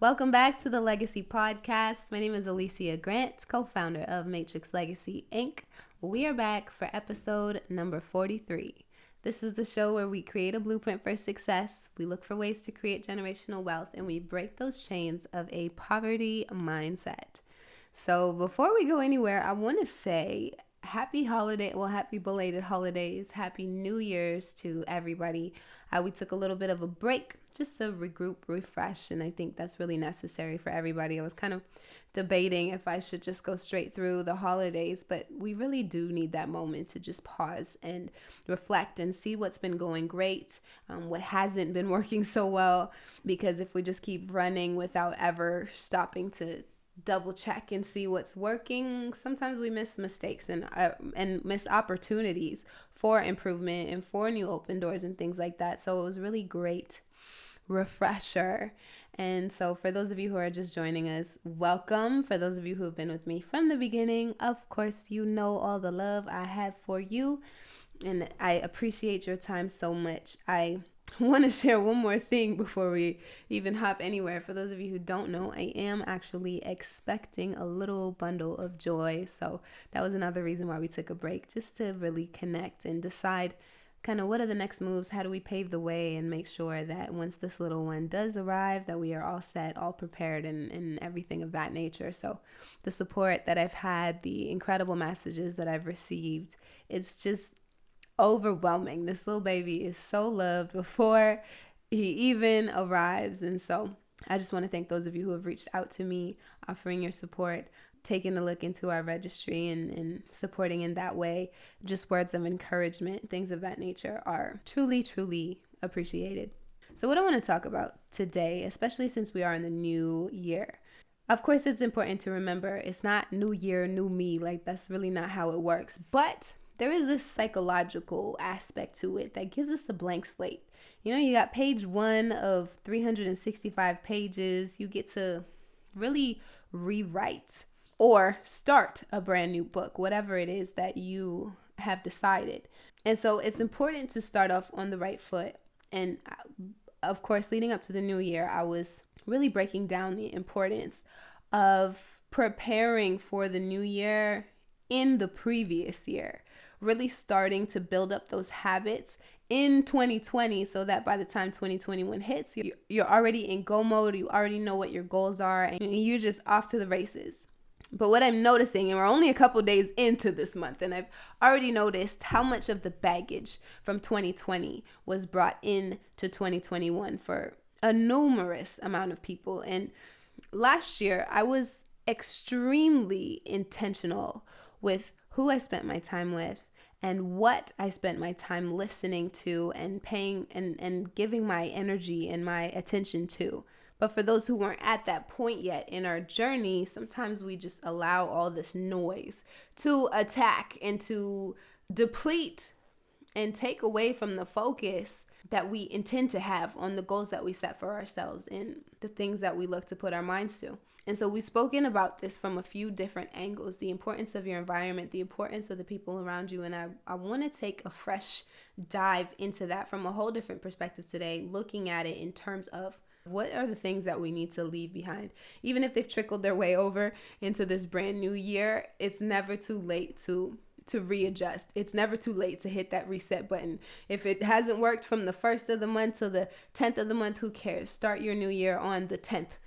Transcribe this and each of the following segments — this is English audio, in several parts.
Welcome back to the Legacy Podcast. My name is Olisya Grant, co-founder of Matrix Legacy, Inc. We are back for episode number 43. This is the show where we create a blueprint for success, we look for ways to create generational wealth, and we break those chains of a poverty mindset. So before we go anywhere, I want to say happy belated holidays, happy New Year's to everybody. We took a little bit of a break just to regroup, refresh, and I think that's really necessary for everybody. I was kind of debating if I should just go straight through the holidays, but we really do need that moment to just pause and reflect and see what's been going great, what hasn't been working so well, because if we just keep running without ever stopping to double check and see what's working, sometimes we miss mistakes and miss opportunities for improvement and for new open doors and things like that. So it was really great refresher. And so for those of you who are just joining us, welcome. For those of you who have been with me from the beginning, of course, you know all the love I have for you, and I appreciate your time so much. I want to share one more thing before we even hop anywhere. For those of you who don't know, I am actually expecting a little bundle of joy. So that was another reason why we took a break, just to really connect and decide kind of what are the next moves, how do we pave the way and make sure that once this little one does arrive, that we are all set, all prepared, and everything of that nature. So the support that I've had, the incredible messages that I've received, it's just overwhelming. This little baby is so loved before he even arrives. And so I just want to thank those of you who have reached out to me, offering your support, taking a look into our registry and supporting in that way. Just words of encouragement, things of that nature are truly, truly appreciated. So what I want to talk about today, especially since we are in the new year, of course, it's important to remember it's not new year, new me. Like, that's really not how it works. But there is this psychological aspect to it that gives us a blank slate. You know, you got page 1 of 365 pages. You get to really rewrite or start a brand new book, whatever it is that you have decided. And so it's important to start off on the right foot. And of course, leading up to the new year, I was really breaking down the importance of preparing for the new year in the previous year, really starting to build up those habits in 2020 so that by the time 2021 hits, you're already in go mode, you already know what your goals are, and you're just off to the races. But what I'm noticing, and we're only a couple days into this month, and I've already noticed how much of the baggage from 2020 was brought in to 2021 for a numerous amount of people. And last year, I was extremely intentional with who I spent my time with and what I spent my time listening to and paying and giving my energy and my attention to. But for those who weren't at that point yet in our journey, sometimes we just allow all this noise to attack and to deplete and take away from the focus that we intend to have on the goals that we set for ourselves and the things that we look to put our minds to. And so we've spoken about this from a few different angles, the importance of your environment, the importance of the people around you. And I want to take a fresh dive into that from a whole different perspective today, looking at it in terms of what are the things that we need to leave behind? Even if they've trickled their way over into this brand new year, it's never too late to readjust. It's never too late to hit that reset button. If it hasn't worked from the 1st of the month to the 10th of the month, who cares? Start your new year on the 10th.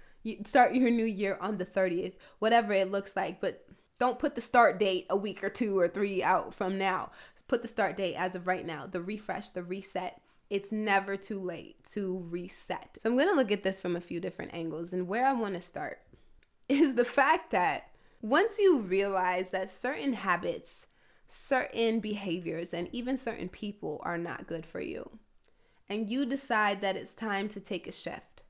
Start your new year on the 30th, whatever it looks like. But don't put the start date a week or 2 or 3 out from now. Put the start date as of right now, the refresh, the reset. It's never too late to reset. So I'm going to look at this from a few different angles. And where I want to start is the fact that once you realize that certain habits, certain behaviors, and even certain people are not good for you, and you decide that it's time to take a shift.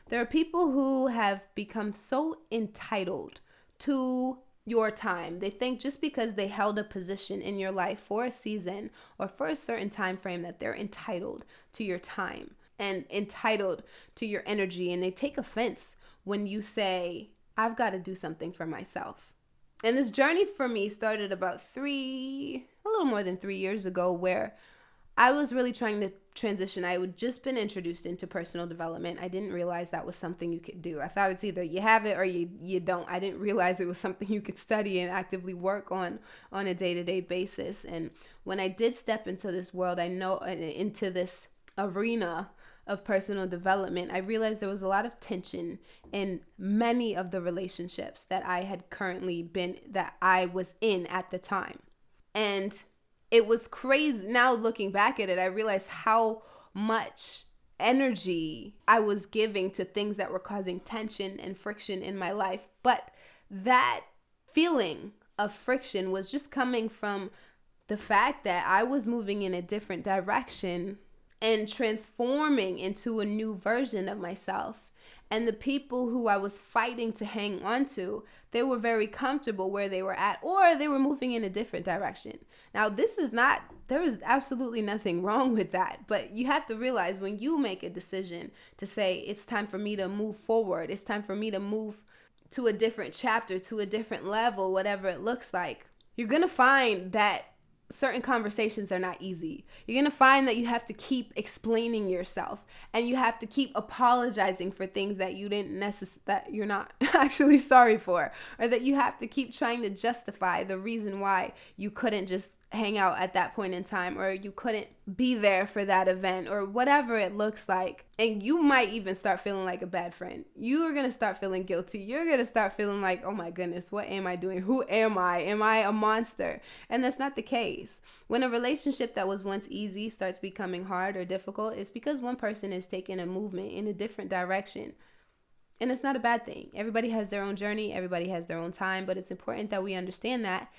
There are people who have become so entitled to your time. They think just because they held a position in your life for a season or for a certain time frame that they're entitled to your time and entitled to your energy. And they take offense when you say, I've got to do something for myself. And this journey for me started about a little more than 3 years ago, where I was really trying to transition. I had just been introduced into personal development. I didn't realize that was something you could do. I thought it's either you have it or you don't. I didn't realize it was something you could study and actively work on a day-to-day basis. And when I did step into this world, into this arena of personal development, I realized there was a lot of tension in many of the relationships that I was in at the time. And it was crazy. Now looking back at it, I realized how much energy I was giving to things that were causing tension and friction in my life. But that feeling of friction was just coming from the fact that I was moving in a different direction and transforming into a new version of myself. And the people who I was fighting to hang on to, they were very comfortable where they were at, or they were moving in a different direction. Now, there is absolutely nothing wrong with that. But you have to realize when you make a decision to say, it's time for me to move forward, it's time for me to move to a different chapter, to a different level, whatever it looks like, you're going to find that certain conversations are not easy. You're going to find that you have to keep explaining yourself, and you have to keep apologizing for things that that you're not actually sorry for, or that you have to keep trying to justify the reason why you couldn't just hang out at that point in time, or you couldn't be there for that event, or whatever it looks like. And you might even start feeling like a bad friend. You are going to start feeling guilty. You're going to start feeling like, oh my goodness, what am I doing? Who am I? Am I a monster? And that's not the case. When a relationship that was once easy starts becoming hard or difficult, it's because one person is taking a movement in a different direction. And it's not a bad thing. Everybody has their own journey. Everybody has their own time. But it's important that we understand that,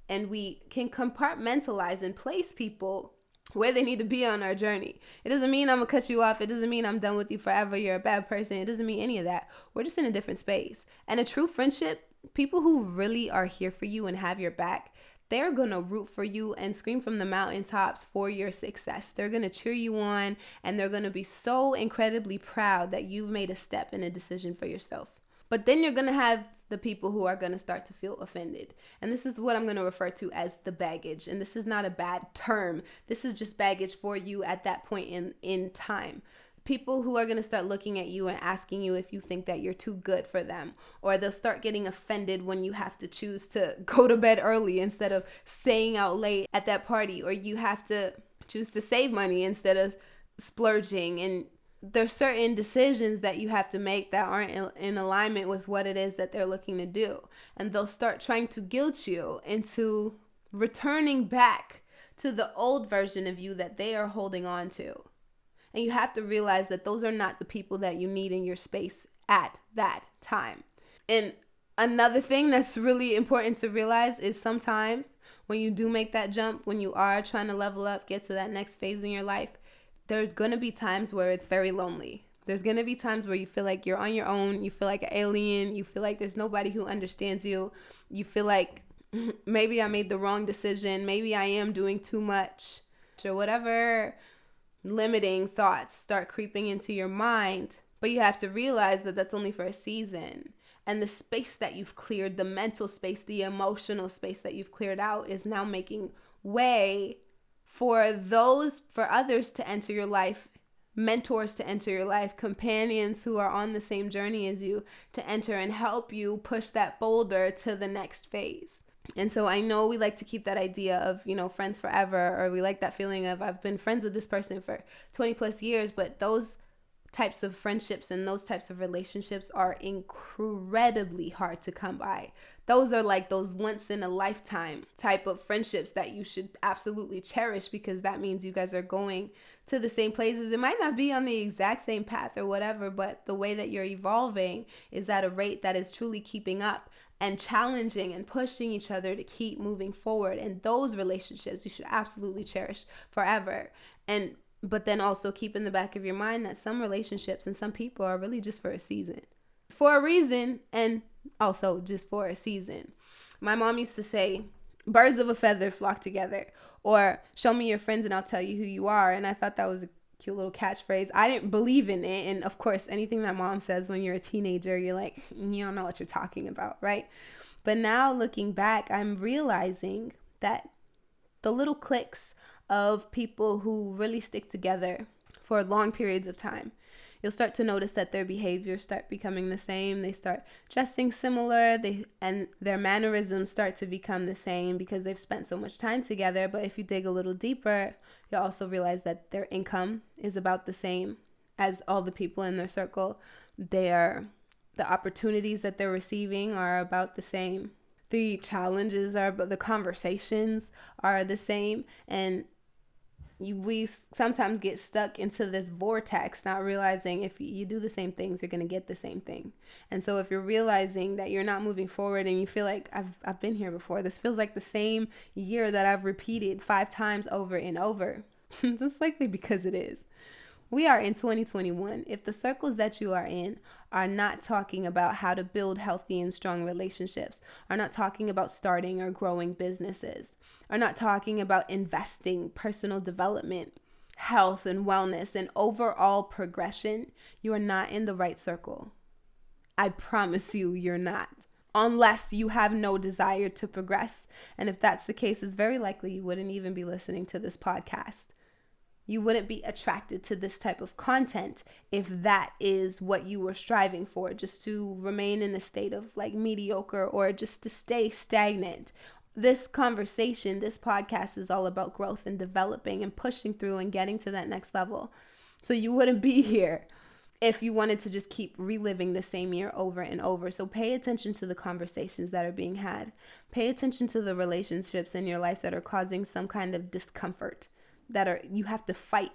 and we can compartmentalize and place people where they need to be on our journey. It doesn't mean I'm going to cut you off. It doesn't mean I'm done with you forever. You're a bad person. It doesn't mean any of that. We're just in a different space. And a true friendship, people who really are here for you and have your back, they're going to root for you and scream from the mountaintops for your success. They're going to cheer you on, and they're going to be so incredibly proud that you've made a step and a decision for yourself. But then you're going to have the people who are going to start to feel offended. And this is what I'm going to refer to as the baggage. And this is not a bad term. This is just baggage for you at that point in time. People who are going to start looking at you and asking you if you think that you're too good for them. Or they'll start getting offended when you have to choose to go to bed early instead of staying out late at that party. Or you have to choose to save money instead of splurging. And there's certain decisions that you have to make that aren't in alignment with what it is that they're looking to do. And they'll start trying to guilt you into returning back to the old version of you that they are holding on to. And you have to realize that those are not the people that you need in your space at that time. And another thing that's really important to realize is sometimes when you do make that jump, when you are trying to level up, get to that next phase in your life, there's going to be times where it's very lonely. There's going to be times where you feel like you're on your own. You feel like an alien. You feel like there's nobody who understands you. You feel like maybe I made the wrong decision. Maybe I am doing too much. Or whatever limiting thoughts start creeping into your mind. But you have to realize that that's only for a season. And the space that you've cleared, the mental space, the emotional space that you've cleared out is now making way for others to enter your life, mentors to enter your life, companions who are on the same journey as you to enter and help you push that boulder to the next phase. And so I know we like to keep that idea of, friends forever, or we like that feeling of I've been friends with this person for 20 plus years, but those types of friendships and those types of relationships are incredibly hard to come by. Those are like those once in a lifetime type of friendships that you should absolutely cherish, because that means you guys are going to the same places. It might not be on the exact same path or whatever, but the way that you're evolving is at a rate that is truly keeping up and challenging and pushing each other to keep moving forward. And those relationships you should absolutely cherish forever. But then also keep in the back of your mind that some relationships and some people are really just for a season. For a reason, and also just for a season. My mom used to say, birds of a feather flock together, or show me your friends and I'll tell you who you are. And I thought that was a cute little catchphrase. I didn't believe in it. And of course, anything that mom says when you're a teenager, you're like, you don't know what you're talking about, right? But now looking back, I'm realizing that the little clicks of people who really stick together for long periods of time. You'll start to notice that their behaviors start becoming the same. They start dressing similar, and their mannerisms start to become the same because they've spent so much time together. But if you dig a little deeper, you'll also realize that their income is about the same as all the people in their circle. The opportunities that they're receiving are about the same. The challenges the conversations are the same. And we sometimes get stuck into this vortex, not realizing if you do the same things, you're going to get the same thing. And so if you're realizing that you're not moving forward and you feel like I've been here before, this feels like the same year that I've repeated 5 times over and over, that's likely because it is. We are in 2021. If the circles that you are in are not talking about how to build healthy and strong relationships, are not talking about starting or growing businesses, are not talking about investing, personal development, health and wellness, and overall progression, you are not in the right circle. I promise you, you're not. Unless you have no desire to progress. And if that's the case, it's very likely you wouldn't even be listening to this podcast. You wouldn't be attracted to this type of content if that is what you were striving for, just to remain in a state of like mediocre or just to stay stagnant. This conversation, this podcast is all about growth and developing and pushing through and getting to that next level. So you wouldn't be here if you wanted to just keep reliving the same year over and over. So pay attention to the conversations that are being had. Pay attention to the relationships in your life that are causing some kind of discomfort, you have to fight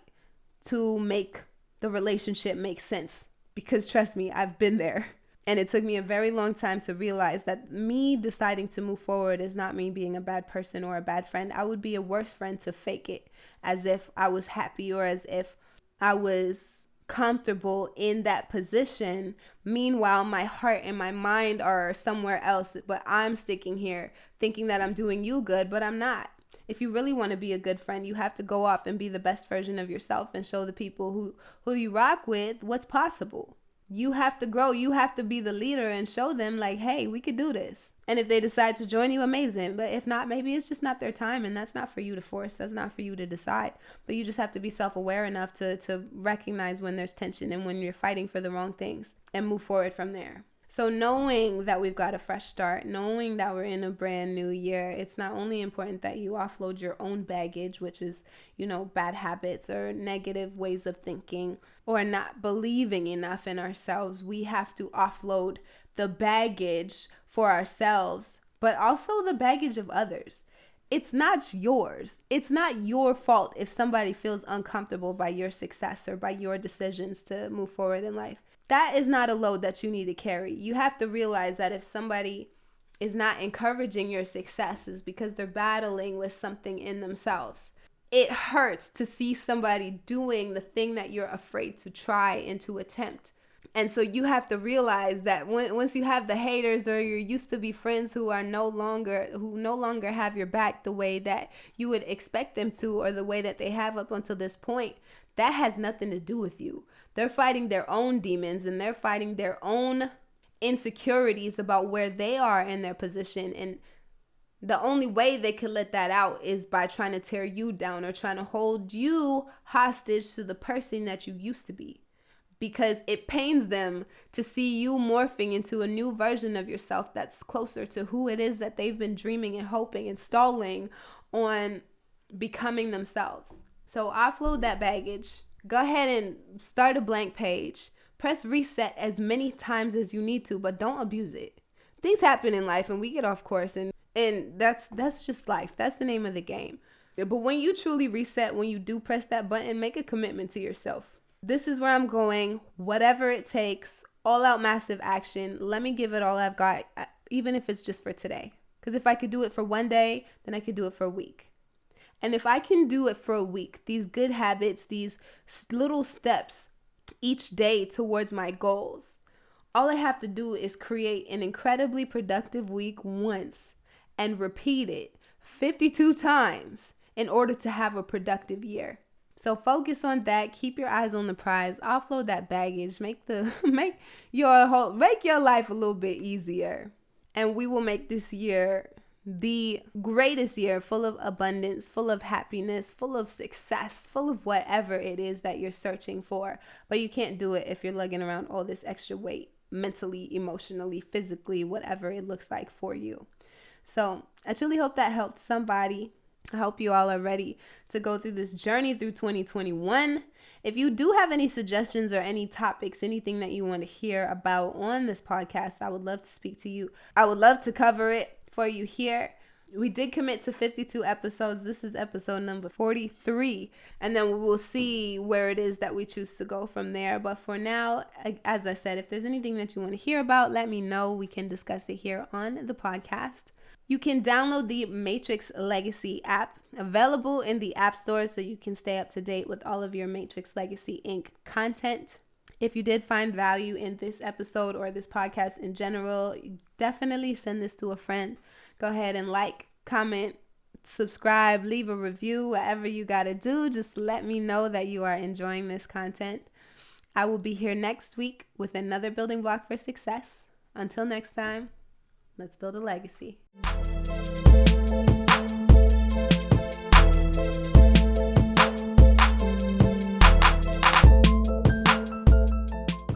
to make the relationship make sense. Because trust me, I've been there. And it took me a very long time to realize that me deciding to move forward is not me being a bad person or a bad friend. I would be a worse friend to fake it as if I was happy or as if I was comfortable in that position. Meanwhile, my heart and my mind are somewhere else, but I'm sticking here thinking that I'm doing you good, but I'm not. If you really want to be a good friend, you have to go off and be the best version of yourself and show the people who you rock with what's possible. You have to grow. You have to be the leader and show them like, hey, we could do this. And if they decide to join you, amazing. But if not, maybe it's just not their time, and that's not for you to force. That's not for you to decide. But you just have to be self-aware enough to recognize when there's tension and when you're fighting for the wrong things and move forward from there. So knowing that we've got a fresh start, knowing that we're in a brand new year, it's not only important that you offload your own baggage, which is, bad habits or negative ways of thinking or not believing enough in ourselves. We have to offload the baggage for ourselves, but also the baggage of others. It's not yours. It's not your fault if somebody feels uncomfortable by your success or by your decisions to move forward in life. That is not a load that you need to carry. You have to realize that if somebody is not encouraging your successes because they're battling with something in themselves, it hurts to see somebody doing the thing that you're afraid to try and to attempt. And so you have to realize that once you have the haters or your used to be friends who no longer have your back the way that you would expect them to or the way that they have up until this point, that has nothing to do with you. They're fighting their own demons and they're fighting their own insecurities about where they are in their position. And the only way they could let that out is by trying to tear you down or trying to hold you hostage to the person that you used to be. Because it pains them to see you morphing into a new version of yourself that's closer to who it is that they've been dreaming and hoping and stalling on becoming themselves. So offload that baggage. Go ahead and start a blank page. Press reset as many times as you need to, but don't abuse it. Things happen in life and we get off course and that's just life. That's the name of the game. But when you truly reset, when you do press that button, make a commitment to yourself. This is where I'm going, whatever it takes, all out massive action. Let me give it all I've got, even if it's just for today. Because if I could do it for one day, then I could do it for a week. And if I can do it for a week, these good habits, these little steps each day towards my goals, all I have to do is create an incredibly productive week once and repeat it 52 times in order to have a productive year. So focus on that. Keep your eyes on the prize. Offload that baggage. Make your life a little bit easier. And we will make this year the greatest year, full of abundance, full of happiness, full of success, full of whatever it is that you're searching for. But you can't do it if you're lugging around all this extra weight, mentally, emotionally, physically, whatever it looks like for you. So I truly hope that helped somebody. I hope you all are ready to go through this journey through 2021. If you do have any suggestions or any topics, anything that you want to hear about on this podcast, I would love to speak to you. I would love to cover it for you here. We did commit to 52 episodes. This is episode number 43. And then we will see where it is that we choose to go from there. But for now, as I said, if there's anything that you want to hear about, let me know. We can discuss it here on the podcast. You can download the Matrix Legacy app, available in the App Store, so you can stay up to date with all of your Matrix Legacy Inc. content. If you did find value in this episode or this podcast in general, definitely send this to a friend. Go ahead and like, comment, subscribe, leave a review, whatever you got to do. Just let me know that you are enjoying this content. I will be here next week with another building block for success. Until next time, let's build a legacy.